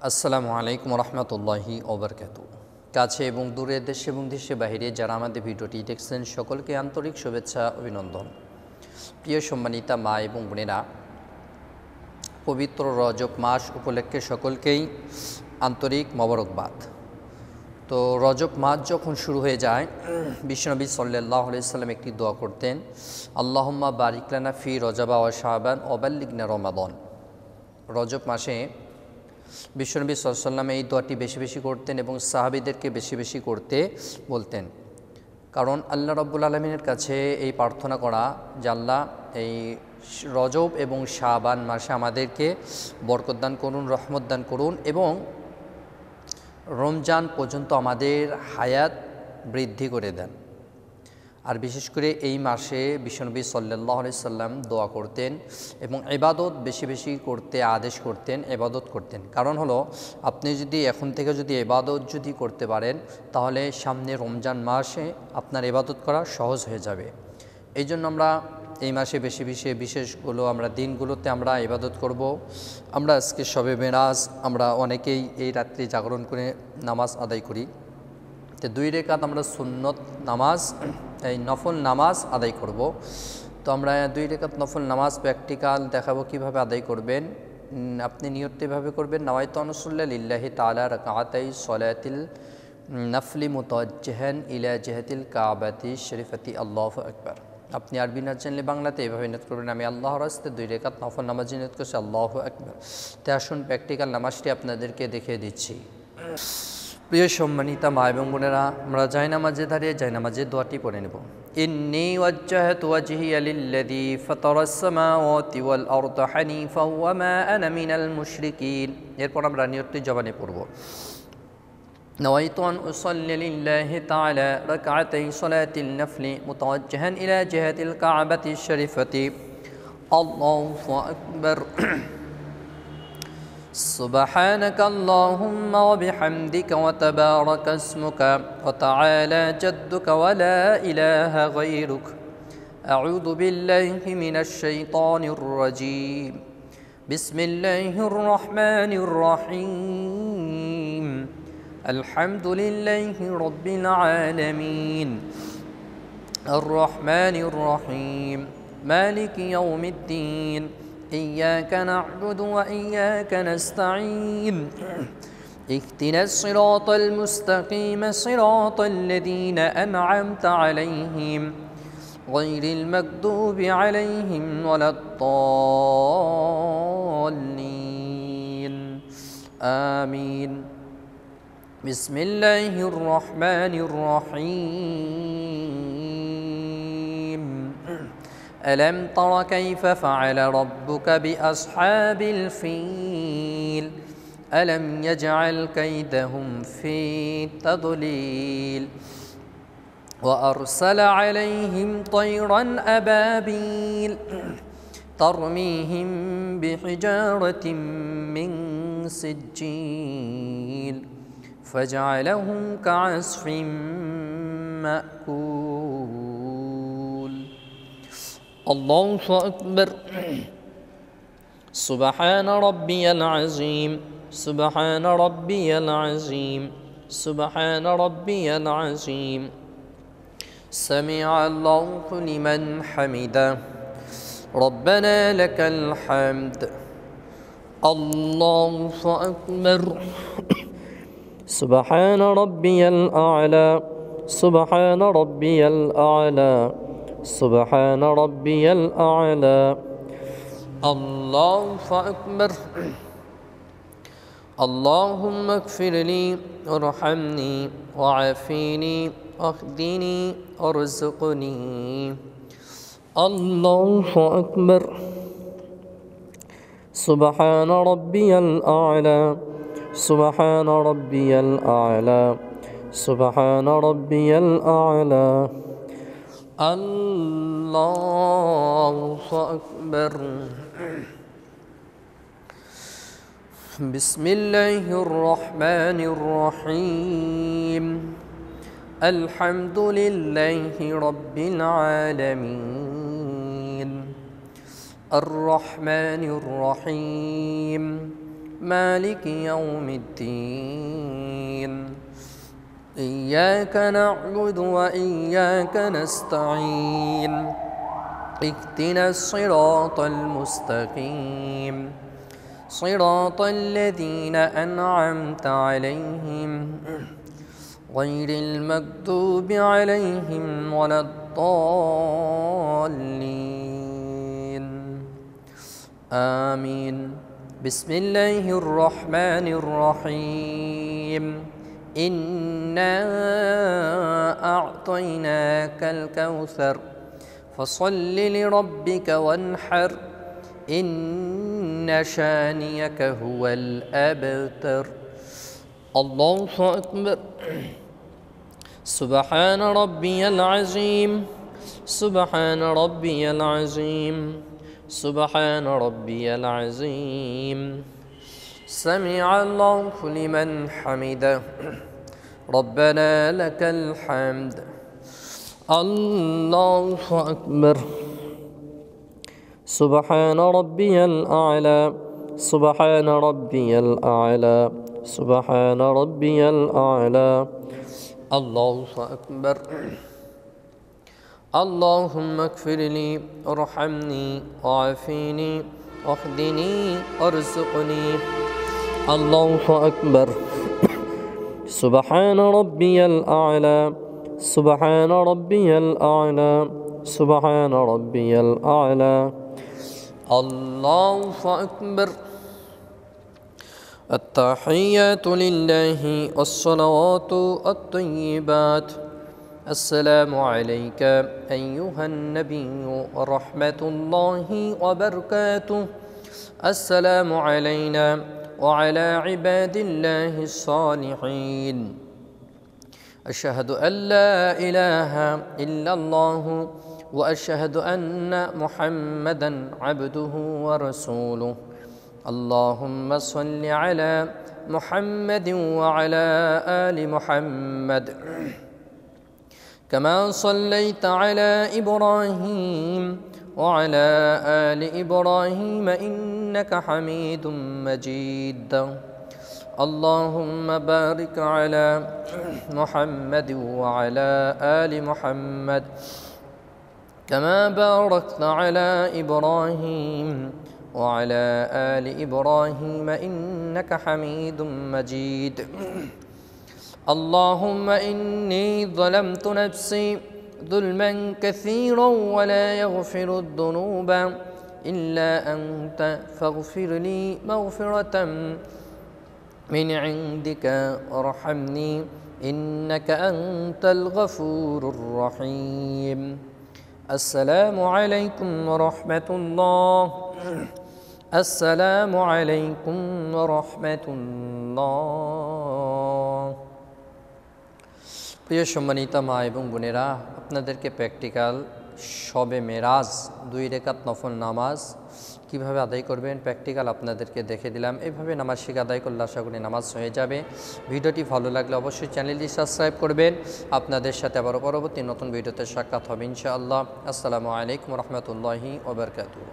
আসসালামু আলাইকুম রহমতুল্লাহি ওবরকাতু। কাছে এবং দূরে, দেশে এবং দেশে বাহিরে যারা আমাদের ভিডিওটি দেখছেন সকলকে আন্তরিক শুভেচ্ছা অভিনন্দন। প্রিয় সম্মানিতা মা এবং বোনেরা, পবিত্র রজব মাস উপলক্ষে সকলকেই আন্তরিক মোবারকবাদ। তো রজব মাস যখন শুরু হয়ে যায়, বিশ্বনবী সাল্লাল্লাহু আলাইহি সাল্লাম একটি দোয়া করতেন, আল্লাহুম্মা বারিক লানা ফি রজবা ওয়া শাবান ওয়া বাল্লিগনা রমাদান। রজব মাসে বিশ্বনবী সাল্লাল্লাহু আলাইহি সাল্লাম এই দোয়াটি বেশি বেশি করতেন এবং সাহাবীদেরকে বেশি বেশি করতে বলতেন। কারণ আল্লাহ রাব্বুল আলামিনের কাছে এই প্রার্থনা করা যে আল্লাহ এই রজব এবং শাবান মাসে আমাদেরকে বরকত দান করুন, রহমত দান করুন এবং রমজান পর্যন্ত আমাদের হায়াত বৃদ্ধি করে দেন। আর বিশেষ করে এই মাসে বিশ্বনবী সাল্লাল্লাহু আলাইহি সাল্লাম দোয়া করতেন এবং ইবাদত বেশি বেশি করতে আদেশ করতেন, ইবাদত করতেন। কারণ হলো, আপনি যদি এখন থেকে যদি ইবাদত যদি করতে পারেন তাহলে সামনে রমজান মাসে আপনার ইবাদত করা সহজ হয়ে যাবে। এই জন্য আমরা এই মাসে বেশি বেশি বিশেষগুলো আমরা দিনগুলোতে আমরা ইবাদত করব। আমরা আজকে শবে মেরাজ, আমরা অনেকেই এই রাত্রি জাগরণ করে নামাজ আদায় করি। তো 2 রাকাত আমরা সুন্নত নামাজ, এই নফল নামাজ আদায় করব। তো আমরা 2 রাকাত নফল নামাজ প্র্যাকটিক্যাল দেখাবো কিভাবে আদায় করবেন। আপনি নিয়ত এভাবে করবেন, নাওয়াইতু আন উসাল্লি লিল্লাহি তাআলা রাকাতাই সলাতিল নফলি মুতাওয়াজ্জিহান ইলা জিহাতিল কাবাতি শরীফাতি আল্লাহু আকবার। আপনি আরবি না জানলে বাংলাতে এভাবে নিয়ত করবেন, আমি আল্লাহর রাস্তে 2 রাকাত নফল নামাজ নিয়ত করছি, আল্লাহু আকবার। তো আসুন প্র্যাকটিক্যাল নামাজটি আপনাদেরকে দেখিয়ে দিচ্ছি। প্রিয় সম্মানিতা মা এবং বোনেরা, আমরা জায়নামাজে দাঁড়িয়ে জায়নামাজের দোয়াটি পড়ে নেব। ইন্নী ওয়াজ্জাহতু ওয়াজহিয়া লিল্লাযী ফাতারাস সামাওয়াতি ওয়াল আরদা হানিফা ওয়া মা আনা মিনাল মুশরিকিন। এরপর আমরা নিয়তটি জবানে পড়ব। নাওয়াইতু আন উসাল্লি লিল্লাহি তাআলা রাকআতাই সালাতিল নফলি মুতাওয়াজ্জিহান ইলা জিহাতিল কাবাতি শরীফাতি আল্লাহু আকবার। سبحانك اللهم وبحمدك وتبارك اسمك وتعالى جدك ولا إله غيرك. أعوذ بالله من الشيطان الرجيم. بسم الله الرحمن الرحيم. الحمد لله رب العالمين الرحمن الرحيم مالك يوم الدين. إياك نعبد وإياك نستعين. اهدنا الصراط المستقيم صراط الذين أنعمت عليهم غير المغضوب عليهم ولا الضالين آمين. بسم الله الرحمن الرحيم. ألم تر كيف فعل ربك بأصحاب الفيل ألم يجعل كيدهم في تضليل وأرسل عليهم طيرا أبابيل ترميهم بحجارة من سجيل فجعلهم كعصف مأكول. الله أكبر. سبحان ربي العظيم سبحان ربي العظيم سبحان ربي العظيم. سمع الله لمن حمده ربنا لك الحمد. الله أكبر. سبحان ربي الأعلى سبحان ربي الأعلى سبحان ربي الأعلى. الله أكبر. اللهم اغفر لي وارحمني وعافيني واهدني وارزقني. الله أكبر. سبحان ربي الأعلى سبحان ربي الأعلى سبحان ربي الأعلى. الله أكبر. بسم الله الرحمن الرحيم. الحمد لله رب العالمين الرحمن الرحيم مالك يوم الدين إياك نعبد وإياك نستعين اهدنا الصراط المستقيم صراط الذين أنعمت عليهم غير المكذوب عليهم ولا الضالين آمين بسم الله الرحمن الرحيم إنا أعطيناك الكوثر فصل لربك وانحر إن شانيك هو الأبتر الله أكبر سبحان ربي العظيم سبحان ربي العظيم سبحان ربي العظيم سمع الله لمن حمده ربنا لك الحمد الله أكبر سبحان ربي الأعلى سبحان ربي الأعلى سبحان ربي الأعلى الله أكبر اللهم اغفر لي ارحمني وعافيني واهدني وارزقني الله أكبر سبحان ربي الأعلى سبحان ربي الأعلى سبحان ربي الأعلى الله أكبر التحيات لله والصلوات الطيبات السلام عليك أيها النبي ورحمة الله وبركاته السلام علينا وعلى عباد الله الصالحين أشهد أن لا إله إلا الله وأشهد أن محمدًا عبده ورسوله اللهم صل على محمد وعلى آل محمد كما صليت على إبراهيم وعلى آل إبراهيم إنك حميد مجيد اللهم بارك على محمد وعلى آل محمد كما باركت على إبراهيم وعلى آل إبراهيم إنك حميد مجيد اللهم إني ظلمت نفسي ظلما كثيرا ولا يغفر الذنوب إلا أنت فاغفر لي مغفرة من عندك وارحمني إنك أنت الغفور الرحيم السلام عليكم ورحمة الله السلام عليكم ورحمة الله প্রিয় সম্মানিত মা এবং বোনেরা আপনাদেরকে প্র্যাকটিক্যাল শবে মেরাজ 2 রাকাত নফল নামাজ কিভাবে আদায় করবেন প্র্যাকটিক্যাল আপনাদেরকে দেখে দিলাম। এইভাবে নামাজ শিখে আদায় করলে আশা করি নামাজ হয়ে যাবে। ভিডিওটি ভালো লাগলে অবশ্যই চ্যানেলটি সাবস্ক্রাইব করবেন। আপনাদের সাথে আবার পরবর্তী নতুন ভিডিওতে সাক্ষাৎ হবে ইনশাআল্লাহ। আসসালামু আলাইকুম ওয়া রাহমাতুল্লাহি ওয়া বারাকাতুহু।